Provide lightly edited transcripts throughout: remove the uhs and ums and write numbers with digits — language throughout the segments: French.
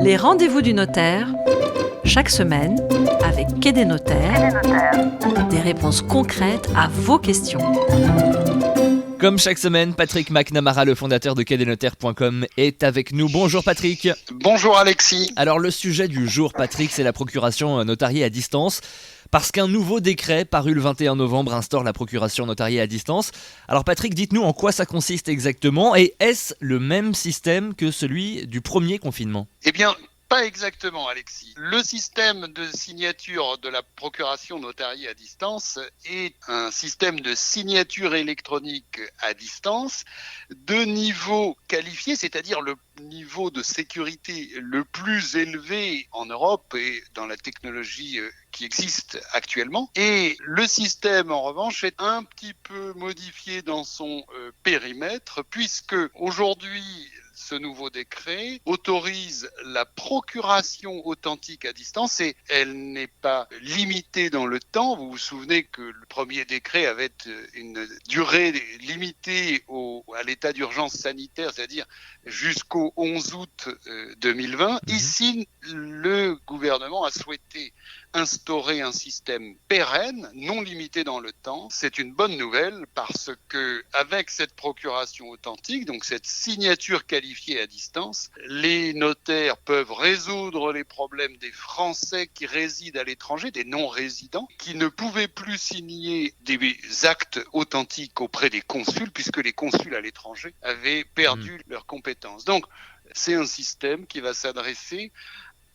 Les rendez-vous du notaire, chaque semaine, avec Quai des notaires, des réponses concrètes à vos questions. Comme chaque semaine, Patrick McNamara, le fondateur de quaidesnotaires.com, est avec nous. Bonjour Patrick. Bonjour Alexis. Alors le sujet du jour, Patrick, c'est la procuration notariée à distance. Parce qu'un nouveau décret paru le 21 novembre instaure la procuration notariée à distance. Alors Patrick, dites-nous en quoi ça consiste exactement et est-ce le même système que celui du premier confinement ? Eh bien, pas exactement Alexis. Le système de signature de la procuration notariée à distance est un système de signature électronique à distance de niveau qualifié, c'est-à-dire le niveau de sécurité le plus élevé en Europe et dans la technologie qui existe actuellement. Et le système, en revanche, est un petit peu modifié dans son périmètre, puisque aujourd'hui, ce nouveau décret autorise la procuration authentique à distance et elle n'est pas limitée dans le temps. Vous vous souvenez que le premier décret avait une durée limitée à l'état d'urgence sanitaire, c'est-à-dire jusqu'au 11 août 2020. Ici, le gouvernement a souhaité instaurer un système pérenne, non limité dans le temps. C'est une bonne nouvelle parce que avec cette procuration authentique, donc cette signature qualifiée à distance, les notaires peuvent résoudre les problèmes des Français qui résident à l'étranger, des non-résidents, qui ne pouvaient plus signer des actes authentiques auprès des consuls puisque les consuls à l'étranger avaient perdu leurs compétences. Donc, c'est un système qui va s'adresser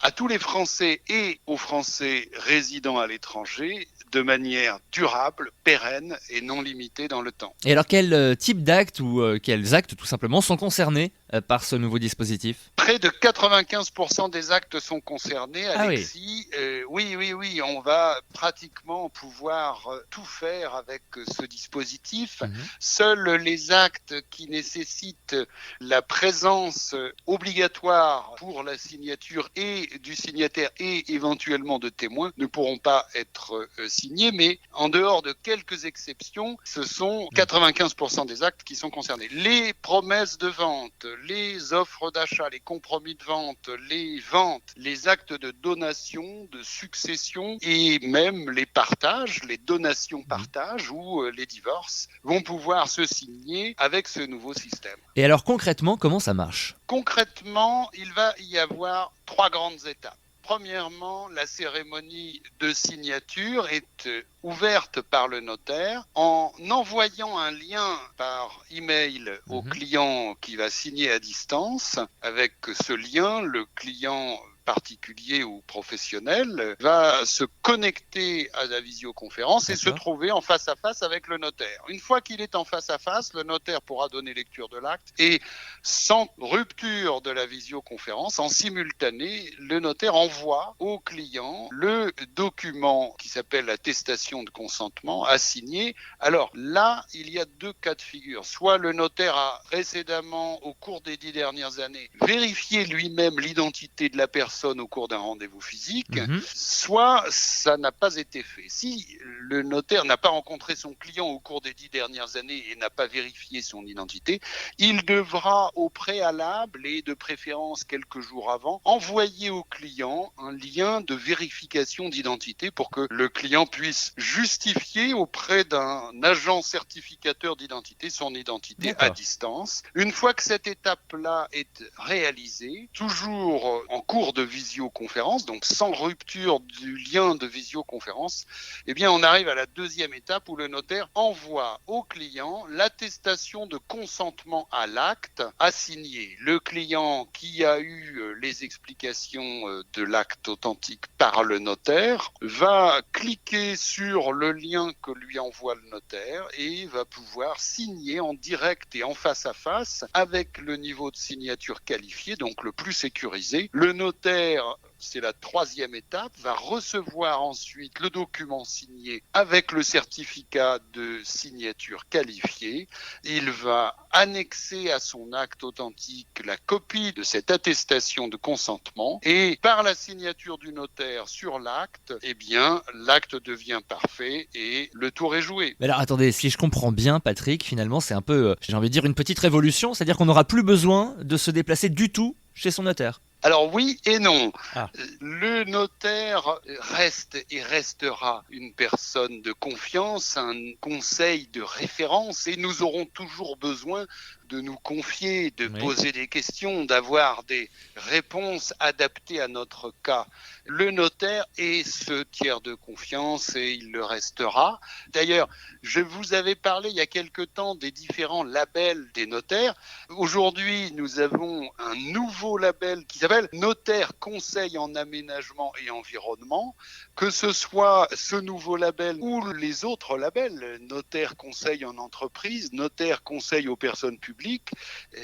à tous les Français et aux Français résidant à l'étranger de manière durable, pérenne et non limitée dans le temps. Et alors quel type d'actes ou quels actes tout simplement sont concernés par ce nouveau dispositif ? Près de 95% des actes sont concernés, Alexis. Oui, on va pratiquement pouvoir tout faire avec ce dispositif. Seuls les actes qui nécessitent la présence obligatoire pour la signature et du signataire et éventuellement de témoins ne pourront pas être signés, mais en dehors de quelques exceptions, ce sont 95% des actes qui sont concernés. Les promesses de vente, les offres d'achat, les compromis de vente, les ventes, les actes de donation, de succession et même les partages, les donations-partages ou les divorces vont pouvoir se signer avec ce nouveau système. Et alors concrètement, comment ça marche ? Concrètement, il va y avoir 3 grandes étapes. Premièrement, la cérémonie de signature est ouverte par le notaire en envoyant un lien par email au client qui va signer à distance. Avec ce lien, le client particulier ou professionnel va se connecter à la visioconférence et se trouver en face à face avec le notaire. Une fois qu'il est en face à face, le notaire pourra donner lecture de l'acte et sans rupture de la visioconférence, en simultané, le notaire envoie au client le document qui s'appelle l'attestation de consentement à signer. Alors là, il y a 2 cas de figure. Soit le notaire a précédemment, au cours des 10 dernières années, vérifié lui-même l'identité de la personne au cours d'un rendez-vous physique, soit ça n'a pas été fait. Si le notaire n'a pas rencontré son client au cours des 10 dernières années et n'a pas vérifié son identité, il devra au préalable et de préférence quelques jours avant envoyer au client un lien de vérification d'identité pour que le client puisse justifier auprès d'un agent certificateur d'identité son identité à distance. Une fois que cette étape-là est réalisée, toujours en cours de visioconférence, donc sans rupture du lien de visioconférence, eh bien on arrive à la 2e étape où le notaire envoie au client l'attestation de consentement à l'acte à signer. Le client qui a eu les explications de l'acte authentique par le notaire va cliquer sur le lien que lui envoie le notaire et va pouvoir signer en direct et en face à face avec le niveau de signature qualifié, donc le plus sécurisé. Le notaire, c'est la 3e étape, va recevoir ensuite le document signé avec le certificat de signature qualifié. Il va annexer à son acte authentique la copie de cette attestation de consentement et par la signature du notaire sur l'acte, eh bien, l'acte devient parfait et le tour est joué. Mais alors attendez, si je comprends bien Patrick, finalement c'est un peu, j'ai envie de dire une petite révolution, c'est-à-dire qu'on n'aura plus besoin de se déplacer du tout chez son notaire. Alors oui et non. Ah. Le notaire reste et restera une personne de confiance, un conseil de référence, et nous aurons toujours besoin de nous confier, de poser des questions, d'avoir des réponses adaptées à notre cas. Le notaire est ce tiers de confiance et il le restera. D'ailleurs, je vous avais parlé il y a quelque temps des différents labels des notaires. Aujourd'hui, nous avons un nouveau label qui s'appelle Notaire Conseil en Aménagement et Environnement. Que ce soit ce nouveau label ou les autres labels, Notaire Conseil en Entreprise, Notaire Conseil aux personnes publiques,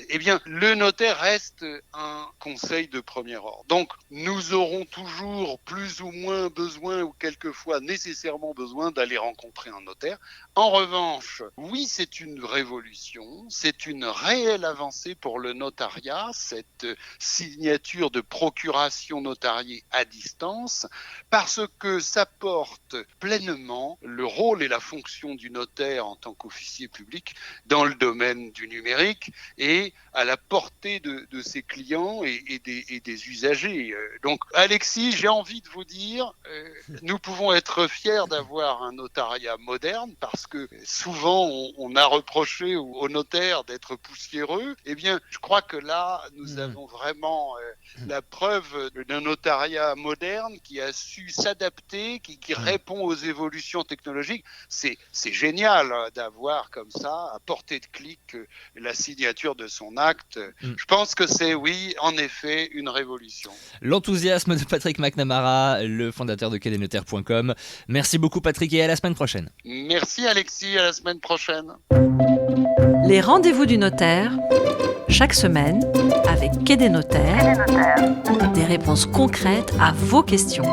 eh bien, le notaire reste un conseil de premier ordre. Donc, nous aurons toujours plus ou moins besoin, ou quelquefois nécessairement besoin, d'aller rencontrer un notaire. En revanche, oui, c'est une révolution, c'est une réelle avancée pour le notariat, cette signature de procuration notariée à distance, parce que ça porte pleinement le rôle et la fonction du notaire en tant qu'officier public dans le domaine du numérique et à la portée de ses clients et des usagers. Donc, Alexis, j'ai envie de vous dire, nous pouvons être fiers d'avoir un notariat moderne parce que souvent on a reproché aux notaires d'être poussiéreux. Eh bien, je crois que là, nous avons vraiment la preuve d'un notariat moderne qui a su s'adapter, qui répond aux évolutions technologiques. C'est génial d'avoir comme ça, à portée de clic, la signature de son acte. Je pense que c'est, oui, en effet, une révolution. L'enthousiasme de Patrick McNamara, le fondateur de quedesnotaires.com. Merci beaucoup Patrick et à la semaine prochaine. Merci Alexis, à la semaine prochaine. Les rendez-vous du notaire, chaque semaine, avec Quai des Notaires, des réponses concrètes à vos questions.